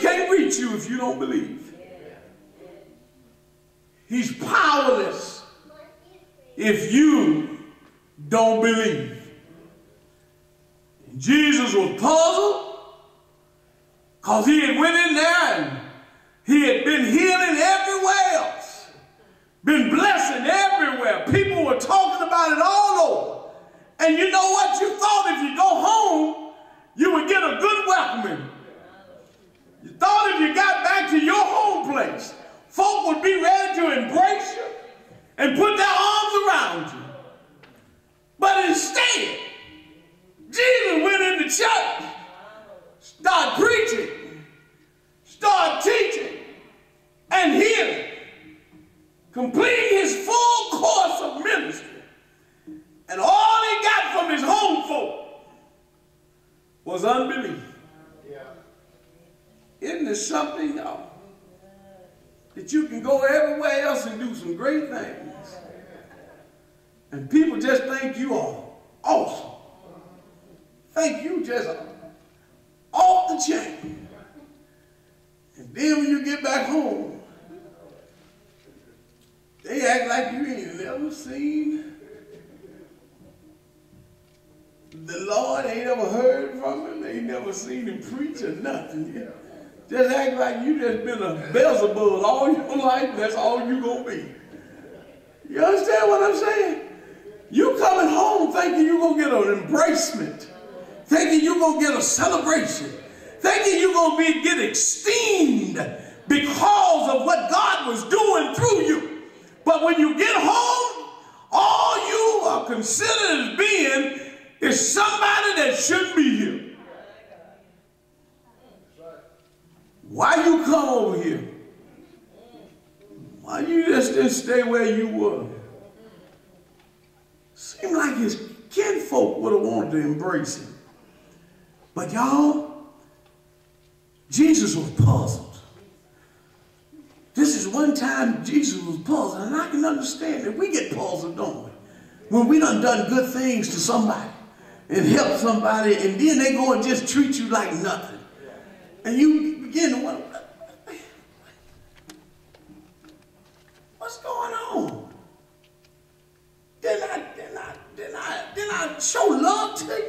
can't reach you if you don't believe. He's powerless if you don't believe. And Jesus was puzzled because he had went in there and he had been healing everywhere else, been blessing everywhere. People were talking about it all over. And you know what? You thought if you go home, you would get a good welcoming. You thought if you got back to your home place, folk would be ready to embrace you and put their arms around you. But instead, Jesus went into church, started preaching, started teaching, and healing, completing his full course of ministry. And all he got from his home folk was unbelief. Isn't it something, y'all, that you can go everywhere else and do some great things, and people just think you are awesome, think you just off the chain, and then when you get back home, they act like you ain't never seen the Lord, ain't ever heard from him, ain't never seen him preach or nothing. Just act like you just been a Beelzebub all your life, that's all you gonna be. You understand what I'm saying? You coming home thinking you gonna get an embracement, thinking you gonna get a celebration, thinking you gonna get esteemed because of what God was doing through you. But when you get home, all you are considered as being is somebody that shouldn't be here. Why you come over here? Why you just didn't stay where you were? Seemed like his kinfolk would have wanted to embrace him. But y'all, Jesus was puzzled. This is one time Jesus was puzzled, and I can understand that we get puzzled, don't we? When we done good things to somebody and help somebody, and then they go and just treat you like nothing. And you begin to wonder, what's going on? Didn't I show love to you?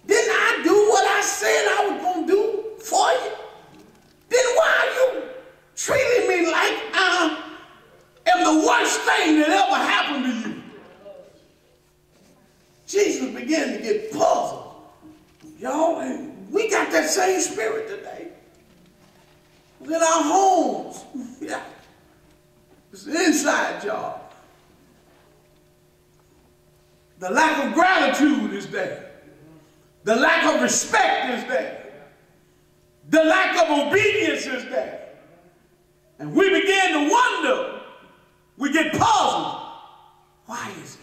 Didn't I do what I said I was going to do for you? Then why are you treating me like I am the worst thing that ever happened to you? Jesus began to get puzzled. Y'all, and we got that same spirit today. In our homes. Yeah. It's an inside job. The lack of gratitude is there. The lack of respect is there. The lack of obedience is there. And we begin to wonder. We get puzzled. Why is it?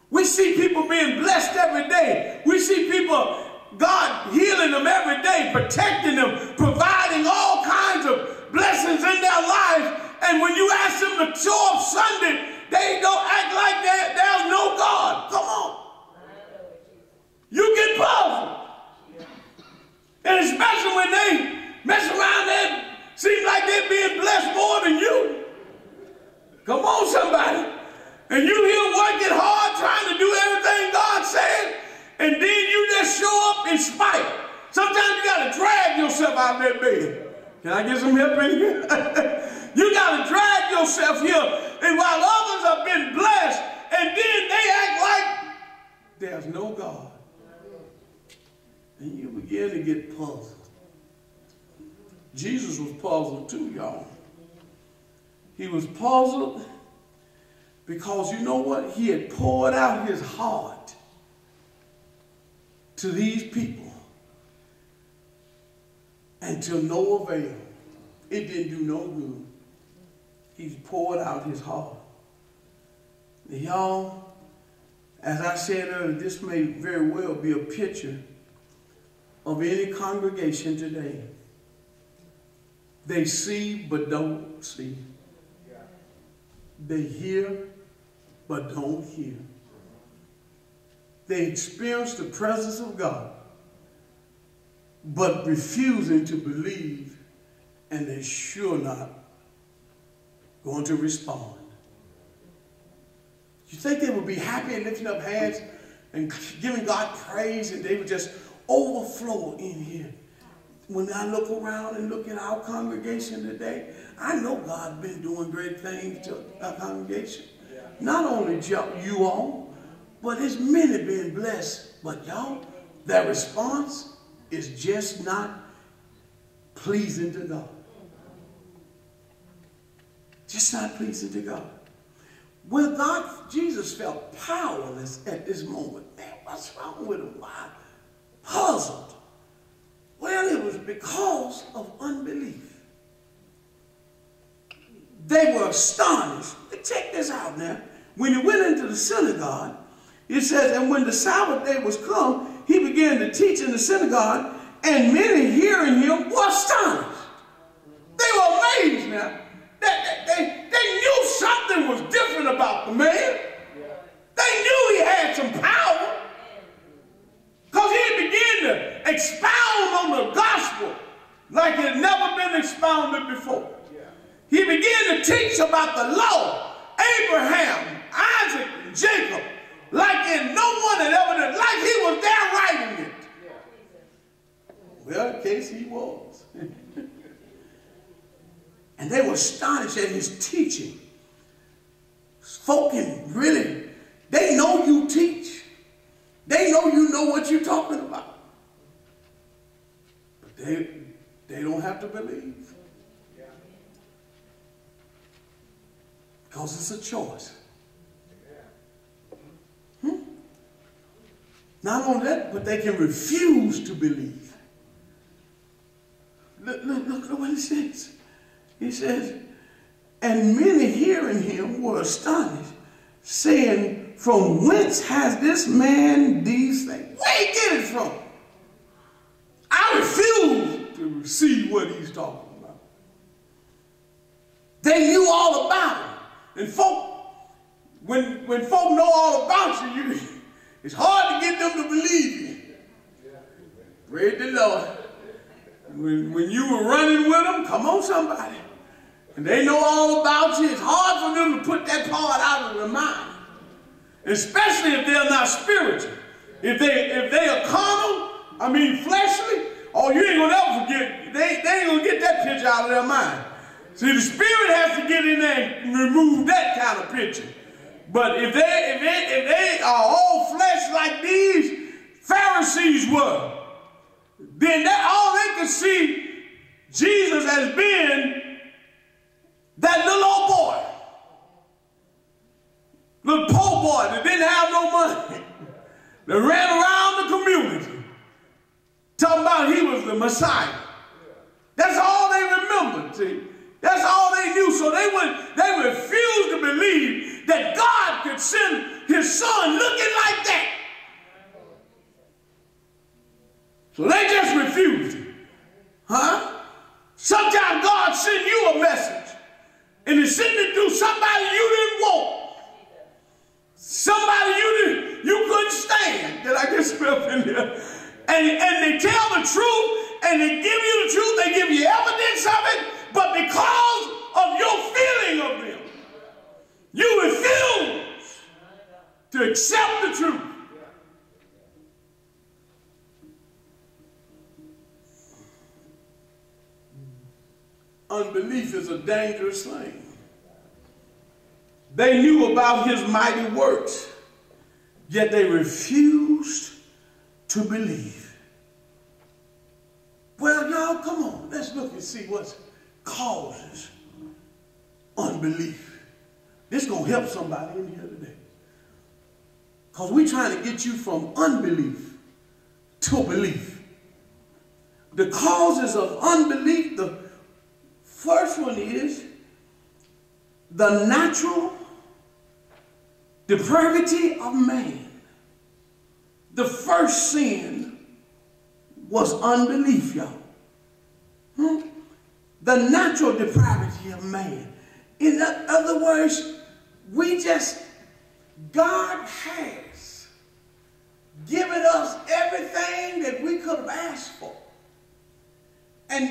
We see people being blessed every day. We see people, God healing them every day, protecting them, providing all kinds of blessings in their lives. And when you ask them to show up Sunday, they don't act like there's no God. Come on. You get puzzled. And especially when they mess around there, seems like they're being blessed more than you. Come on, somebody. And you here working hard, trying to do everything God said, and then you just show up in spite. Sometimes you got to drag yourself out of that bed. Can I get some help in here? You got to drag yourself here. And while others have been blessed, and then they act like there's no God. And you begin to get puzzled. Jesus was puzzled too, y'all. He was puzzled because you know what? He had poured out his heart to these people, and to no avail. It didn't do no good. He's poured out his heart. Y'all, as I said earlier, this may very well be a picture of any congregation today. They see but don't see. They hear but don't hear. They experience the presence of God but refusing to believe and they're sure not going to respond. You think they would be happy and lifting up hands and giving God praise, and they would just overflow in here? When I look around and look at our congregation today, I know God's been doing great things to our congregation. Not only you all, but it's many being blessed. But y'all, their response is just not pleasing to God. Just not pleasing to God. Well, God, Jesus felt powerless at this moment. Man, what's wrong with him? Why? Puzzled. Well, it was because of unbelief. They were astonished. Check this out now. When he went into the synagogue, it says, and when the Sabbath day was come, he began to teach in the synagogue, and many hearing him were astonished. They were amazed now. They knew something was different about the man. They knew he had some power. Because he began to expound on the gospel like it had never been expounded before. He began to teach about the law, Abraham, Isaac, and Jacob, like in no one had ever done, like he was there writing it. Well, in case he was. And they were astonished at his teaching. Folk can really, they know you teach. They know you know what you're talking about. But they don't have to believe. Because it's a choice. Not only that, but they can refuse to believe. Look what it says. He says, and many hearing him were astonished, saying, from whence has this man these things? Where he get it from? I refuse to see what he's talking about. They knew all about him. And folk, when folk know all about you, it's hard to get them to believe you. Praise the Lord. When you were running with them, come on somebody. And they know all about you, it's hard for them to put that part out of their mind. Especially if they're not spiritual. If they are carnal, I mean fleshly, oh, you ain't gonna ever forget, they ain't gonna get that picture out of their mind. See, the spirit has to get in there and remove that kind of picture. But if they are all flesh like these Pharisees were, then all they could see Jesus as being that little old boy. Little poor boy that didn't have no money. That ran around the community. Talking about he was the Messiah. That's all they remembered, see. That's all they knew. So they refused to believe that God could send his son looking like that. So they just refused it. Huh? Sometimes God sends you a message. And it's sending it through somebody you didn't want. Somebody you couldn't stand. Did I get swept in there? And they tell the truth, and they give you the truth, they give you evidence of it, but because of your feeling of them, you refuse to accept the truth. Unbelief is a dangerous thing. They knew about his mighty works, yet they refused to believe. Well, y'all, come on. Let's look and see what causes unbelief. This is going to help somebody in here today. Because we're trying to get you from unbelief to belief. The causes of unbelief, the first one is the natural depravity of man. The first sin was unbelief, y'all. The natural depravity of man. In other words, God has given us everything that we could have asked for.